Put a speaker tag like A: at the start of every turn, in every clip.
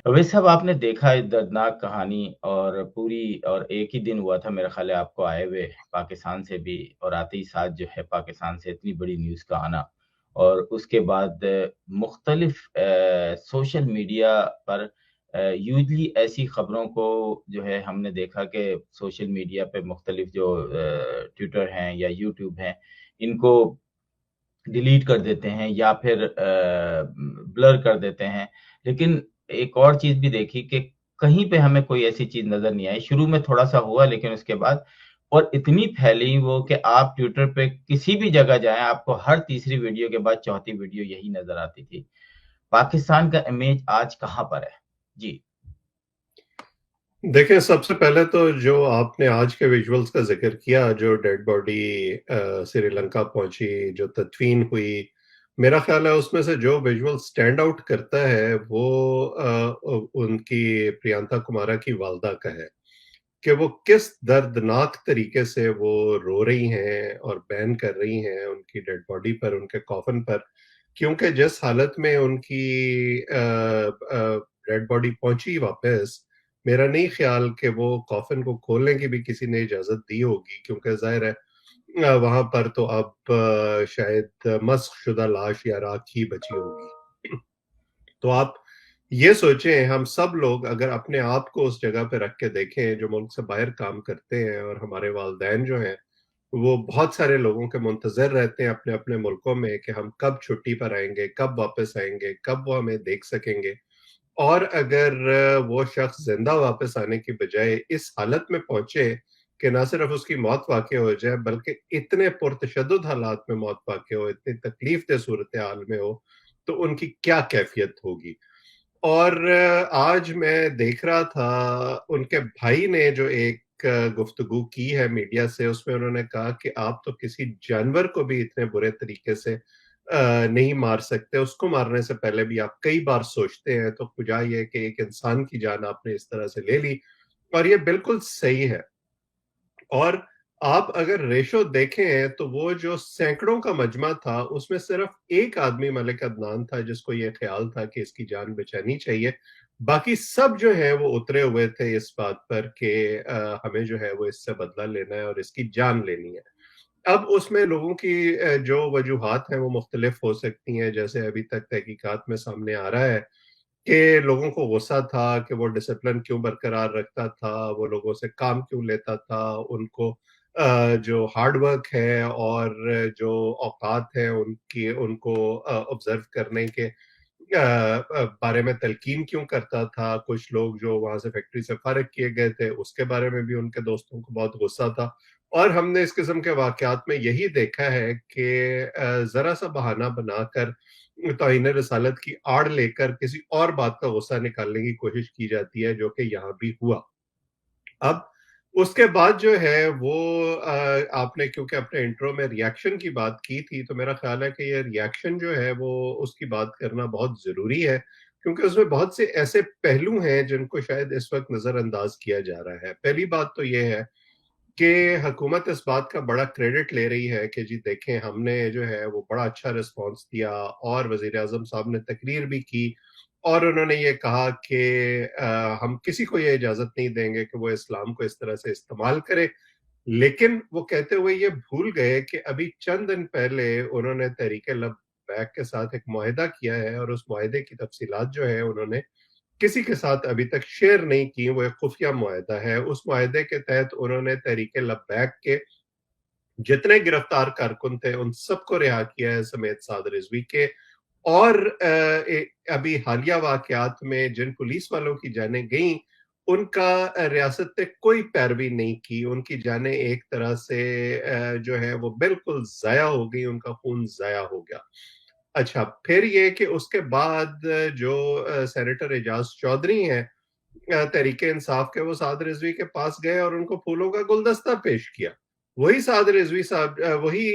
A: वैसे साहब आपने देखा है दर्दनाक कहानी और पूरी और एक ही दिन हुआ था मेरा ख़्याल है आपको आए हुए पाकिस्तान से भी और आते ही साथ जो है पाकिस्तान से इतनी बड़ी न्यूज़ का आना और उसके बाद मुख्तलिफ सोशल मीडिया पर यूजली ऐसी खबरों को जो है हमने देखा कि सोशल मीडिया पे मुख्तलिफ जो ट्विटर हैं या यूट्यूब हैं इनको डिलीट कर देते हैं या फिर ब्लर कर देते हैं। लेकिन एक और चीज़ भी देखी कि कहीं पे हमें कोई ऐसी चीज़ नज़र नहीं आई। शुरू में थोड़ा-सा हुआ लेकिन उसके बाद और इतनी फैली वो कि आप ट्विटर पे किसी भी जगह जाएँ, आपको हर तीसरी वीडियो के बाद चौथी वीडियो यही नज़र आती थी। पाकिस्तान का इमेज आज कहाँ पर है? जी।
B: देखें, सबसे पहले तो जो आपने आज के विजुअल्स का ज़िक्र किया, जो डेड बॉडी श्रीलंका पहुंची, जो तदफीन हुई, मेरा ख्याल है उसमें से जो विजुअल स्टैंड आउट करता है वो उनकी प्रियंका कुमारा की वालदा का है कि वो किस दर्दनाक तरीके से वो रो रही हैं और बैन कर रही हैं उनकी डेड बॉडी पर, उनके कॉफन पर, क्योंकि जिस हालत में उनकी डेड बॉडी पहुंची वापस, मेरा नहीं ख्याल कि वो कॉफिन को खोलने की भी किसी ने इजाजत दी होगी, क्योंकि जाहिर है वहां पर तो अब शायद मस्ख शुदा लाश या राख ही बची होगी। तो आप ये सोचें, हम सब लोग अगर अपने आप को उस जगह पे रख के देखें जो मुल्क से बाहर काम करते हैं, और हमारे वालदैन जो हैं वो बहुत सारे लोगों के मुंतजर रहते हैं अपने अपने मुल्कों में कि हम कब छुट्टी पर आएंगे, कब वापस आएंगे, कब वो हमें देख सकेंगे। और अगर वो शख्स जिंदा वापस आने की बजाय इस हालत में पहुंचे कि ना सिर्फ उसकी मौत वाक़ई हो जाए, बल्कि इतने पुरतशद्दुद हालात में मौत वाक़ई हो, इतनी तकलीफ दे सूरत हाल में हो, तो उनकी क्या कैफियत होगी। और आज मैं देख रहा था उनके भाई ने जो एक गुफ्तगू की है मीडिया से, उसमें उन्होंने कहा कि आप तो किसी जानवर को भी इतने बुरे तरीके से नहीं मार सकते, उसको मारने से पहले भी आप कई बार सोचते हैं, तो खुदा ये कि एक इंसान की जान आपने इस तरह से ले ली। और ये बिल्कुल सही है। और आप अगर रेशो देखें तो वो जो सैकड़ों का मजमा था, उसमें सिर्फ एक आदमी मलिक अदनान था जिसको ये ख्याल था कि इसकी जान बचानी चाहिए। बाकी सब जो है वो उतरे हुए थे इस बात पर कि हमें जो है वो इससे बदला लेना है और इसकी जान लेनी है। अब उसमें लोगों की जो वजूहात हैं वो मुख्तलिफ हो सकती हैं, जैसे अभी तक तहकीकात में सामने आ रहा है कि लोगों को गुस्सा था कि वो डिसिप्लिन क्यों बरकरार रखता था, वो लोगों से काम क्यों लेता था, उनको जो हार्ड वर्क है और जो औकात है उनकी, उनको ऑब्जर्व करने के बारे में तलकीन क्यों करता था। कुछ लोग जो वहां से फैक्ट्री से फारिग किए गए थे उसके बारे में भी उनके दोस्तों को बहुत गुस्सा था। और हमने इस किस्म के वाकयात में यही देखा है कि जरा सा बहाना बनाकर, तौहीन रिसालत की आड़ लेकर किसी और बात का गुस्सा निकालने की कोशिश की जाती है, जो कि यहाँ भी हुआ। अब उसके बाद जो है वो आपने क्योंकि अपने इंट्रो में रिएक्शन की बात की थी, तो मेरा ख्याल है कि ये रिएक्शन जो है वो उसकी बात करना बहुत ज़रूरी है, क्योंकि उसमें बहुत से ऐसे पहलू हैं जिनको शायद इस वक्त नज़रअंदाज किया जा रहा है। पहली बात तो ये है कि हुकूमत इस बात का बड़ा क्रेडिट ले रही है कि जी देखें, हमने जो है वो बड़ा अच्छा रिस्पॉन्स दिया, और वज़ीर-ए-आज़म साहब ने तकरीर भी की और उन्होंने ये कहा कि हम किसी को ये इजाज़त नहीं देंगे कि वो इस्लाम को इस तरह से इस्तेमाल करे। लेकिन वो कहते हुए ये भूल गए कि अभी चंद दिन पहले उन्होंने तहरीक-ए-लब्बैक के साथ एक मुआहिदा किया है, और उस मुआहिदे की तफसीलात जो है उन्होंने किसी के साथ अभी तक शेयर नहीं की। वो एक खुफिया मुआहिदा है। उस मुआहिदे के तहत उन्होंने तहरीक-ए-लब्बैक के जितने गिरफ्तार कारकुन थे उन सबको रिहा किया है, समेत साद रिजवी के। और अभी हालिया वाकयात में जिन पुलिस वालों की जानें गईं, उनका रियासत ने कोई पैरवी नहीं की, उनकी जानें एक तरह से जो है वो बिल्कुल ज़ाया हो गई, उनका खून ज़ाया हो गया। अच्छा, फिर ये कि उसके बाद जो सेनेटर एजाज चौधरी हैं तहरीक इंसाफ के, वो साद रिजवी के पास गए और उनको फूलों का गुलदस्ता पेश किया। वही साद रिजवी साहब, वही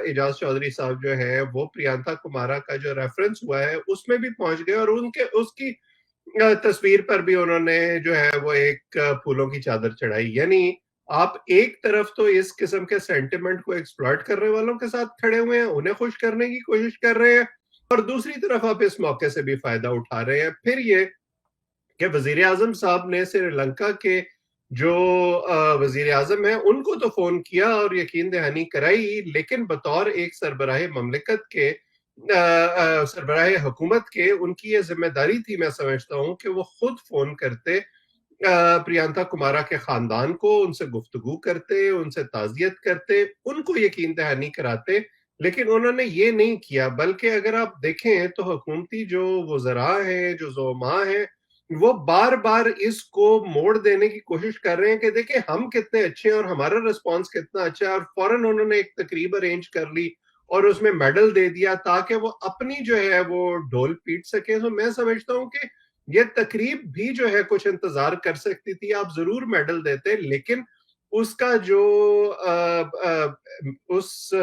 B: एजाज चौधरी साहब जो है वो प्रियंका कुमारा का जो रेफरेंस हुआ है उसमें भी पहुंच गए, और उनके उसकी तस्वीर पर भी उन्होंने जो है वो एक फूलों की चादर चढ़ाई। यानी आप एक तरफ तो इस किस्म के सेंटिमेंट को एक्सप्लॉइट करने वालों के साथ खड़े हुए हैं, उन्हें खुश करने की कोशिश कर रहे हैं, और दूसरी तरफ आप इस मौके से भी फायदा उठा रहे हैं। फिर ये کہ وزیر اعظم صاحب نے سری لنکا کے جو وزیر اعظم ہیں ان کو تو فون کیا اور یقین دہانی کرائی، لیکن بطور ایک سربراہ مملکت کے سربراہ حکومت کے ان کی یہ ذمہ داری تھی، میں سمجھتا ہوں، کہ وہ خود فون کرتے پریانکا کمارا کے خاندان کو، ان سے گفتگو کرتے، ان سے تعزیت کرتے، ان کو یقین دہانی کراتے، لیکن انہوں نے یہ نہیں کیا۔ بلکہ اگر آپ دیکھیں تو حکومتی جو وزراء ہیں، جو زعماء ہیں، وہ بار بار اس کو موڑ دینے کی کوشش کر رہے ہیں کہ دیکھیں ہم کتنے اچھے ہیں اور ہمارا رسپانس کتنا اچھا ہے، اور فوراً انہوں نے ایک تقریب ارینج کر لی اور اس میں میڈل دے دیا تاکہ وہ اپنی جو ہے وہ ڈھول پیٹ سکے۔ تو میں سمجھتا ہوں کہ یہ تقریب بھی جو ہے کچھ انتظار کر سکتی تھی، آپ ضرور میڈل دیتے، لیکن اس کا جو اس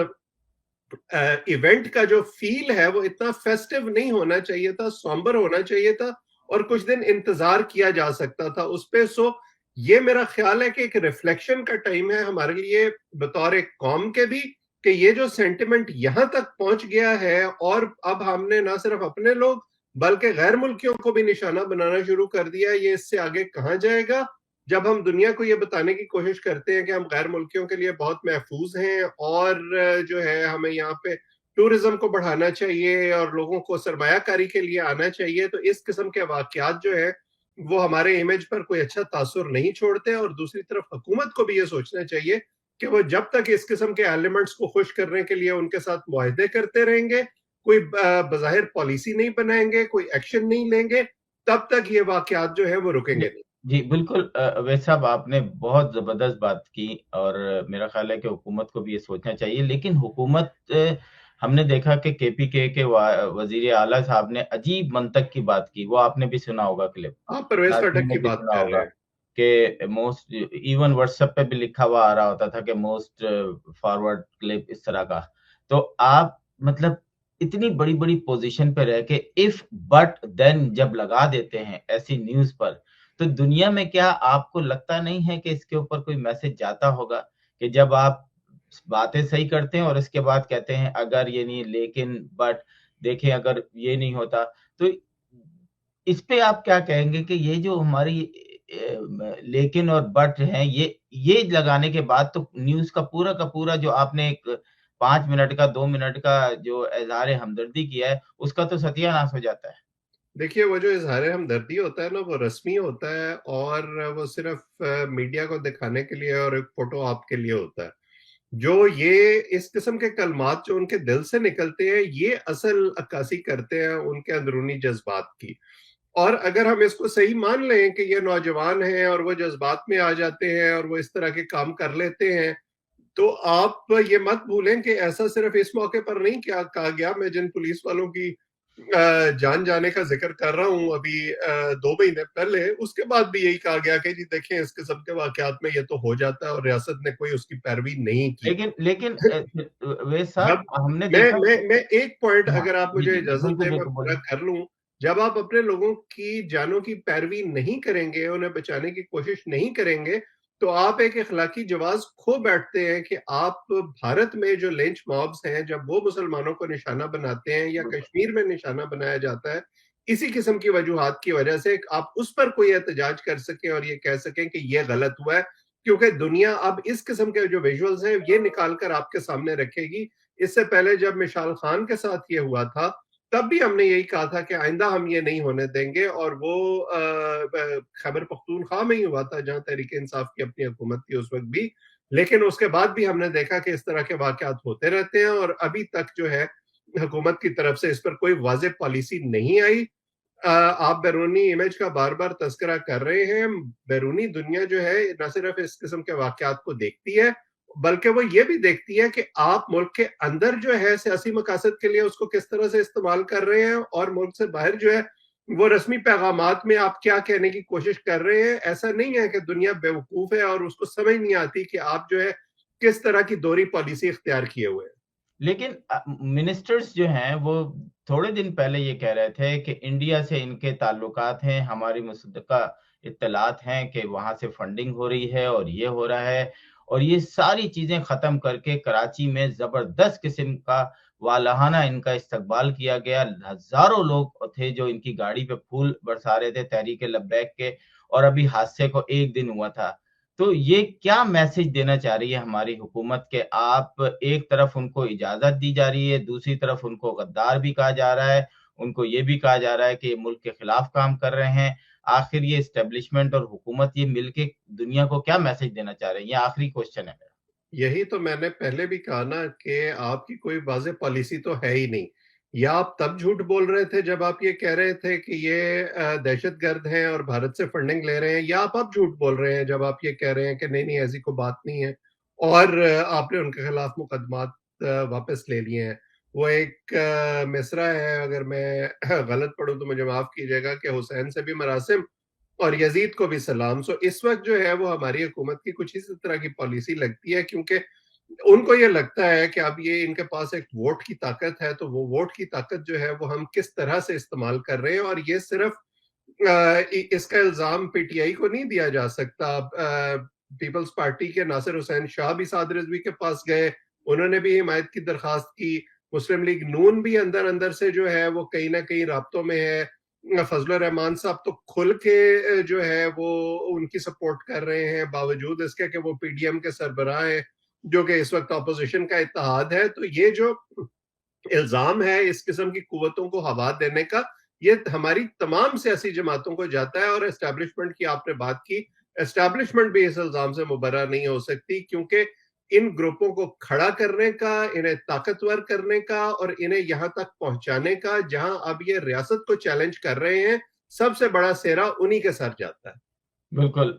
B: ایونٹ کا جو فیل ہے وہ اتنا فیسٹیو نہیں ہونا چاہیے تھا، سومبر ہونا چاہیے تھا، اور کچھ دن انتظار کیا جا سکتا تھا اس پہ۔ سو یہ میرا خیال ہے کہ ایک ریفلیکشن کا ٹائم ہے ہمارے لیے بطور ایک قوم کے بھی، کہ یہ جو سینٹیمنٹ یہاں تک پہنچ گیا ہے، اور اب ہم نے نہ صرف اپنے لوگ بلکہ غیر ملکیوں کو بھی نشانہ بنانا شروع کر دیا، یہ اس سے آگے کہاں جائے گا؟ جب ہم دنیا کو یہ بتانے کی کوشش کرتے ہیں کہ ہم غیر ملکیوں کے لیے بہت محفوظ ہیں، اور جو ہے ہمیں یہاں پہ ٹورزم کو بڑھانا چاہیے اور لوگوں کو سرمایہ کاری کے لیے آنا چاہیے، تو اس قسم کے واقعات جو ہے وہ ہمارے امیج پر کوئی اچھا تاثر نہیں چھوڑتے۔ اور دوسری طرف حکومت کو بھی یہ سوچنا چاہیے کہ وہ جب تک اس قسم کے ایلیمنٹس کو خوش کرنے کے لیے ان کے ساتھ معاہدے کرتے رہیں گے، کوئی بظاہر پالیسی نہیں بنائیں گے، کوئی ایکشن نہیں لیں گے، تب تک یہ واقعات جو ہے وہ رکیں گے نہیں۔
A: جی بالکل اویس صاحب، آپ نے بہت زبردست بات کی، اور میرا خیال ہے کہ حکومت کو بھی یہ سوچنا چاہیے، لیکن حکومت ہم نے دیکھا کہ کے پی کے وزیر اعلیٰ صاحب نے عجیب منطق کی بات کی، وہ آپ نے بھی سنا ہوگا کلپ،
B: آپ پرویز
A: ناظرین
B: خٹک
A: نے
B: کی
A: بھی
B: بات
A: سنا
B: کر رہے
A: ہوگا
B: ہیں۔
A: کہ موسٹ ایون واٹس ایپ پہ بھی لکھا ہوا آ رہا ہوتا تھا کہ موسٹ فارورڈ کلپ اس طرح کا۔ تو آپ مطلب اتنی بڑی بڑی پوزیشن پہ رہ کے اف بٹ دین جب لگا دیتے ہیں ایسی نیوز پر، تو دنیا میں کیا آپ کو لگتا نہیں ہے کہ اس کے اوپر کوئی میسج جاتا ہوگا کہ جب آپ باتیں صحیح کرتے ہیں اور اس کے بعد کہتے ہیں اگر یہ نہیں لیکن بٹ دیکھیں اگر یہ نہیں ہوتا، تو اس پہ آپ کیا کہیں گے کہ یہ جو ہماری لیکن اور بٹ ہیں، یہ لگانے کے بعد تو نیوز کا پورا جو آپ نے ایک 5 منٹ کا 2 منٹ کا جو اظہار ہمدردی کیا ہے اس کا تو ستیہ ناش ہو جاتا ہے۔
B: دیکھیے وہ جو اظہار ہمدردی ہوتا ہے نا، وہ رسمی ہوتا ہے، اور وہ صرف میڈیا کو دکھانے کے لیے اور ایک فوٹو آپ کے لیے ہوتا ہے۔ جو یہ اس قسم کے کلمات جو ان کے دل سے نکلتے ہیں، یہ اصل عکاسی کرتے ہیں ان کے اندرونی جذبات کی۔ اور اگر ہم اس کو صحیح مان لیں کہ یہ نوجوان ہیں اور وہ جذبات میں آ جاتے ہیں اور وہ اس طرح کے کام کر لیتے ہیں، تو آپ یہ مت بھولیں کہ ایسا صرف اس موقع پر نہیں کیا کہا گیا۔ میں جن پولیس والوں کی جان جانے کا ذکر کر رہا ہوں ابھی 2 مہینے پہلے، اس کے بعد بھی یہی کہا گیا کہ جی دیکھیں اس قسم کے واقعات میں یہ تو ہو جاتا ہے، اور ریاست نے کوئی اس کی پیروی نہیں کی۔
A: لیکن ویس صاحب
B: جب
A: ہم نے
B: میں
A: دیکھا
B: میں
A: کہ
B: میں ایک پوائنٹ
A: ہاں
B: اگر آپ
A: جی
B: مجھے
A: جی جی
B: اجازت
A: بالکل
B: دیں میں
A: بالکل
B: پورا
A: بولیں۔
B: کر لوں۔ جب آپ اپنے لوگوں کی جانوں کی پیروی نہیں کریں گے، انہیں بچانے کی کوشش نہیں کریں گے، تو آپ ایک اخلاقی جواز کھو بیٹھتے ہیں کہ آپ بھارت میں جو لنچ مابز ہیں، جب وہ مسلمانوں کو نشانہ بناتے ہیں یا کشمیر میں نشانہ بنایا جاتا ہے اسی قسم کی وجوہات کی وجہ سے، آپ اس پر کوئی احتجاج کر سکیں اور یہ کہہ سکیں کہ یہ غلط ہوا ہے، کیونکہ دنیا اب اس قسم کے جو ویژولز ہیں یہ نکال کر آپ کے سامنے رکھے گی۔ اس سے پہلے جب مشال خان کے ساتھ یہ ہوا تھا تب بھی ہم نے یہی کہا تھا کہ آئندہ ہم یہ نہیں ہونے دیں گے، اور وہ خیبر پختونخوا میں ہی ہوا تھا جہاں تحریک انصاف کی اپنی حکومت تھی اس وقت بھی، لیکن اس کے بعد بھی ہم نے دیکھا کہ اس طرح کے واقعات ہوتے رہتے ہیں، اور ابھی تک جو ہے حکومت کی طرف سے اس پر کوئی واضح پالیسی نہیں آئی۔ آپ بیرونی امیج کا بار بار تذکرہ کر رہے ہیں، بیرونی دنیا جو ہے نہ صرف اس قسم کے واقعات کو دیکھتی ہے بلکہ وہ یہ بھی دیکھتی ہے کہ آپ ملک کے اندر جو ہے سیاسی مقاصد کے لیے اس کو کس طرح سے استعمال کر رہے ہیں، اور ملک سے باہر جو ہے وہ رسمی پیغامات میں آپ کیا کہنے کی کوشش کر رہے ہیں۔ ایسا نہیں ہے کہ دنیا بیوقوف ہے اور اس کو سمجھ نہیں آتی کہ آپ جو ہے کس طرح کی دوہری پالیسی اختیار کیے ہوئے ہیں۔
A: لیکن منسٹرز جو ہیں وہ تھوڑے دن پہلے یہ کہہ رہے تھے کہ انڈیا سے ان کے تعلقات ہیں، ہماری مصدقہ اطلاعات ہیں کہ وہاں سے فنڈنگ ہو رہی ہے اور یہ ہو رہا ہے، اور یہ ساری چیزیں ختم کر کے کراچی میں زبردست قسم کا वालाहाना इनका इस्तकबाल किया गया। हज़ारों लोग थे जो इनकी गाड़ी पे फूल बरसा रहे थे तहरीक लब्बैक के, और अभी हादसे को 1 दिन हुआ था। तो ये क्या मैसेज देना चाह रही है हमारी हुकूमत के, आप एक तरफ उनको इजाज़त दी जा रही है, दूसरी तरफ उनको गद्दार भी कहा जा रहा है, उनको ये भी कहा जा रहा है कि ये मुल्क के खिलाफ काम कर रहे हैं। आखिर ये एस्टेब्लिशमेंट और हुकूमत ये मिलके दुनिया को क्या मैसेज देना चाह रहे हैं? ये आखिरी क्वेश्चन है मेरा।
B: यही तो मैंने पहले भी कहा ना कि आपकी कोई वाज़ेह पॉलिसी तो है ही नहीं। या आप तब झूठ बोल रहे थे जब आप ये कह रहे थे कि ये दहशतगर्द हैं और भारत से फंडिंग ले रहे हैं, या आप अब झूठ बोल रहे हैं जब आप ये कह रहे हैं कि नहीं नहीं ऐसी कोई बात नहीं है, और आपने उनके खिलाफ मुकदमात वापस ले लिए हैं। वो एक मिसरा है, अगर मैं गलत पढ़ूं तो मुझे माफ कीजिएगा, कि हुसैन से भी मरासिम और यजीद को भी सलाम। सो इस वक्त जो है वो हमारी हुकूमत की कुछ इस तरह की पॉलिसी लगती है, क्योंकि उनको ये लगता है कि अब ये इनके पास एक वोट की ताकत है, तो वो वोट की ताकत जो है वो हम किस तरह से इस्तेमाल कर रहे हैं। और ये सिर्फ इसका इल्जाम पीटीआई को नहीं दिया जा सकता। पीपल्स पार्टी के नासिर हुसैन शाह भी साद रिजवी के पास गए, उन्होंने भी हिमायत की दरखास्त की। मुस्लिम लीग नून भी अंदर अंदर से जो है वो कहीं ना कहीं राब्तों में है। फजलुर रहमान साहब तो खुल के जो है वो उनकी सपोर्ट कर रहे हैं, बावजूद इसके कि वो पीडीएम के सरबराह हैं, जो कि इस वक्त अपोजिशन का इत्तेहाद है। तो ये जो इल्जाम है इस किस्म की कुव्वतों को हवा देने का, ये हमारी तमाम सियासी जमातों को जाता है। और एस्टैब्लिशमेंट की आपने बात की, एस्टैब्लिशमेंट भी इस इल्जाम से मुबर्रा नहीं हो सकती, क्योंकि इन ग्रुपों को खड़ा करने का, इन्हें ताकतवर करने का और इन्हें यहां तक पहुंचाने का जहां अब ये रियासत को चैलेंज कर रहे हैं, सबसे बड़ा सेहरा उन्हीं के सर जाता है।
A: बिल्कुल।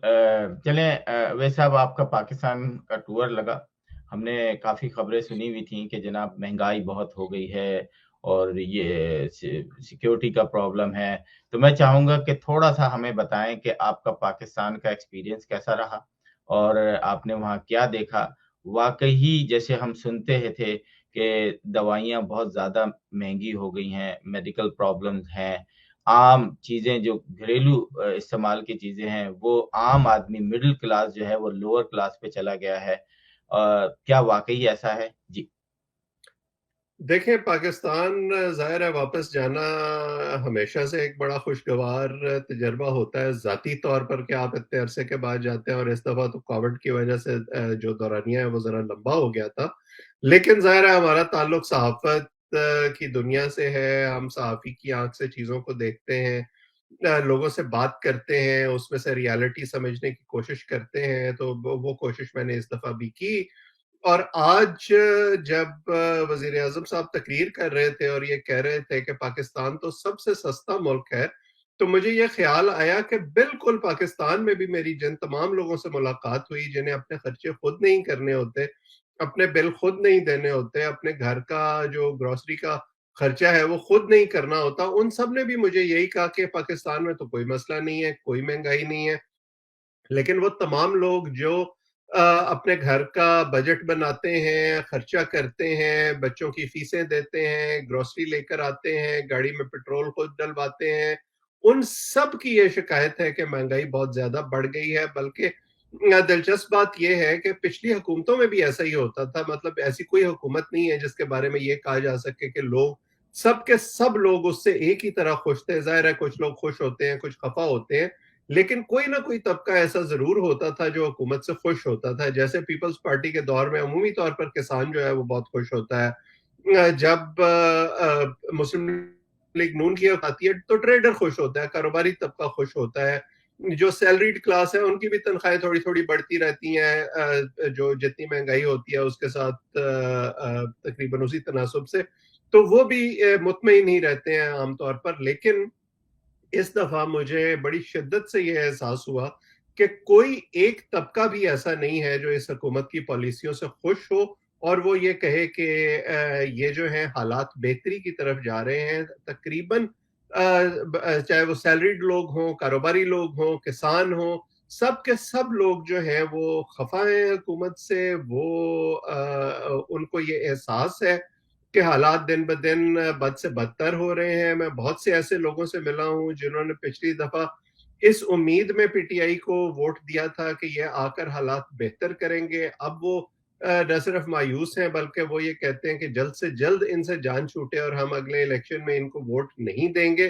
A: चलें, वैसे अब आपका पाकिस्तान का टूर लगा, हमने काफ़ी खबरें सुनी हुई थी कि जनाब महंगाई बहुत हो गई है और ये सिक्योरिटी का प्रॉब्लम है। तो मैं चाहूँगा कि थोड़ा-सा हमें बताएँ कि आपका पाकिस्तान का एक्सपीरियंस कैसा रहा और आपने वहाँ क्या देखा? वाक़ई जैसे हम सुनते हैं थे कि दवाइयाँ बहुत ज़्यादा महँगी हो गई हैं, मेडिकल प्रॉब्लम्स हैं, आम चीज़ें जो घरेलू इस्तेमाल की चीज़ें हैं, वो आम आदमी मिडल क्लास जो है वो लोअर क्लास पे चला गया है। क्या वाक़ई ऐसा है? जी।
B: देखें, पाकिस्तान ज़ाहिर है वापस जाना हमेशा से एक बड़ा खुशगवार तजर्बा होता है, ज़ाती तौर पर कि आप इतने अरसे के बाद जाते हैं। और इस दफ़ा तो कोविड की वजह से जो दौरानिया है वो ज़रा लंबा हो गया था। लेकिन ज़ाहिर है हमारा ताल्लुक सहाफ़त की दुनिया से है, हम सहाफ़ी की आँख से चीज़ों को देखते हैं, लोगों से बात करते हैं, उसमें से रियलिटी समझने की कोशिश करते हैं। तो वो कोशिश मैंने इस दफ़ा भी की। और आज जब वजीर आजम साहब तकरीर कर रहे थे और ये कह रहे थे कि पाकिस्तान तो सबसे सस्ता मुल्क है, तो मुझे ये ख्याल आया कि बिल्कुल पाकिस्तान में भी मेरी जिन तमाम लोगों से मुलाकात हुई जिन्हें अपने खर्चे खुद नहीं करने होते, अपने बिल खुद नहीं देने होते, अपने घर का जो ग्रोसरी का खर्चा है वो खुद नहीं करना होता, उन सब ने भी मुझे यही कहा कि पाकिस्तान में तो कोई मसला नहीं है, कोई महंगाई नहीं है। लेकिन वो तमाम लोग जो अपने घर का बजट बनाते हैं, खर्चा करते हैं, बच्चों की फीसें देते हैं, ग्रोसरी लेकर आते हैं, गाड़ी में पेट्रोल खुद डलवाते हैं, उन सब की ये शिकायत है कि महंगाई बहुत ज्यादा बढ़ गई है। बल्कि दिलचस्प बात यह है कि पिछली हुकूमतों में भी ऐसा ही होता था। मतलब ऐसी कोई हुकूमत नहीं है जिसके बारे में ये कहा जा सके कि लोग सब के सब लोग उससे एक ही तरह खुश थे। जाहिर है कुछ लोग खुश होते हैं, कुछ खफा होते हैं, लेकिन कोई ना कोई तबका ऐसा जरूर होता था जो हुकूमत से खुश होता था। जैसे पीपल्स पार्टी के दौर में अमूमी तौर पर किसान जो है वो बहुत खुश होता है। जब मुस्लिम लीग नून की आती है तो ट्रेडर खुश होता है, कारोबारी तबका खुश होता है। जो सैलरीड क्लास है उनकी भी तनख्वाहें थोड़ी थोड़ी बढ़ती रहती हैं, जो जितनी महंगाई होती है उसके साथ तकरीबन उसी तनासब से, तो वो भी मुतमईन ही रहते हैं आमतौर पर। लेकिन इस दफा मुझे बड़ी शिद्दत से यह एहसास हुआ कि कोई एक तबका भी ऐसा नहीं है जो इस हुकूमत की पॉलिसियों से खुश हो और वो ये कहे कि ये जो है हालात बेहतरी की तरफ जा रहे हैं। तकरीबन चाहे वो सैलरीड लोग हों, कारोबारी लोग हों, किसान हों, सब के सब लोग जो हैं वो खफा हैं हुकूमत से। वो उनको ये एहसास है कि हालात दिन ब दिन बद से बदतर हो रहे हैं। मैं बहुत से ऐसे लोगों से मिला हूं जिन्होंने पिछली दफा इस उम्मीद में पीटीआई को वोट दिया था कि ये आकर हालात बेहतर करेंगे। अब वो نہ صرف مایوس ہیں بلکہ وہ یہ کہتے ہیں کہ جلد سے جلد ان سے جان چھوٹے اور ہم اگلے الیکشن میں ان کو ووٹ نہیں دیں گے،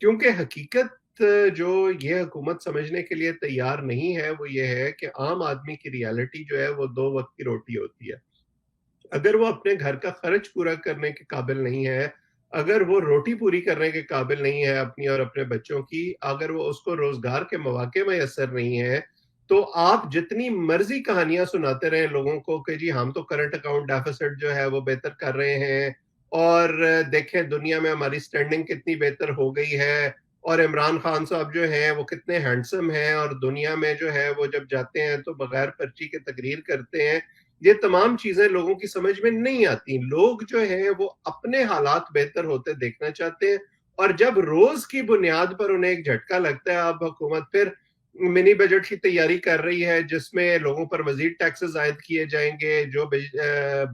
B: کیونکہ حقیقت جو یہ حکومت سمجھنے کے لیے تیار نہیں ہے وہ یہ ہے کہ عام آدمی کی ریالٹی جو ہے وہ 2 وقت کی روٹی ہوتی ہے. اگر وہ اپنے گھر کا خرچ پورا کرنے کے قابل نہیں ہے، اگر وہ روٹی پوری کرنے کے قابل نہیں ہے اپنی اور اپنے بچوں کی، اگر وہ اس کو روزگار کے مواقع میسر نہیں ہیں، تو آپ جتنی مرضی کہانیاں سناتے رہیں لوگوں کو کہ جی ہم تو کرنٹ اکاؤنٹ ڈیفیسٹ جو ہے وہ بہتر کر رہے ہیں، اور دیکھیں دنیا میں ہماری سٹینڈنگ کتنی بہتر ہو گئی ہے، اور عمران خان صاحب جو ہیں وہ کتنے ہینڈسم ہیں، اور دنیا میں جو ہے وہ جب جاتے ہیں تو بغیر پرچی کے تقریر کرتے ہیں. یہ تمام چیزیں لوگوں کی سمجھ میں نہیں آتی. لوگ جو ہیں وہ اپنے حالات بہتر ہوتے دیکھنا چاہتے ہیں، اور جب روز کی بنیاد پر انہیں ایک جھٹکا لگتا ہے، اب حکومت پھر منی بجٹ کی تیاری کر رہی ہے جس میں لوگوں پر مزید ٹیکسز عائد کیے جائیں گے، جو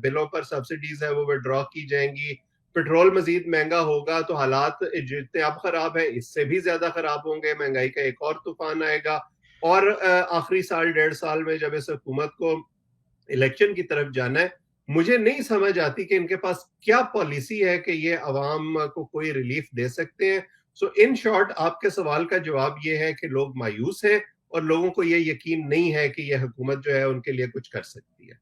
B: بلوں پر سبسڈیز ہے وہ وڈرا کی جائیں گی، پیٹرول مزید مہنگا ہوگا، تو حالات جتنے اب خراب ہیں اس سے بھی زیادہ خراب ہوں گے، مہنگائی کا ایک اور طوفان آئے گا. اور آخری سال 1.5 سال میں جب اس حکومت کو الیکشن کی طرف جانا ہے، مجھے نہیں سمجھ آتی کہ ان کے پاس کیا پالیسی ہے کہ یہ عوام کو کوئی ریلیف دے سکتے ہیں. سو ان شارٹ آپ کے سوال کا جواب یہ ہے کہ لوگ مایوس ہیں اور لوگوں کو یہ یقین نہیں ہے کہ یہ حکومت جو ہے ان کے لیے کچھ کر سکتی ہے.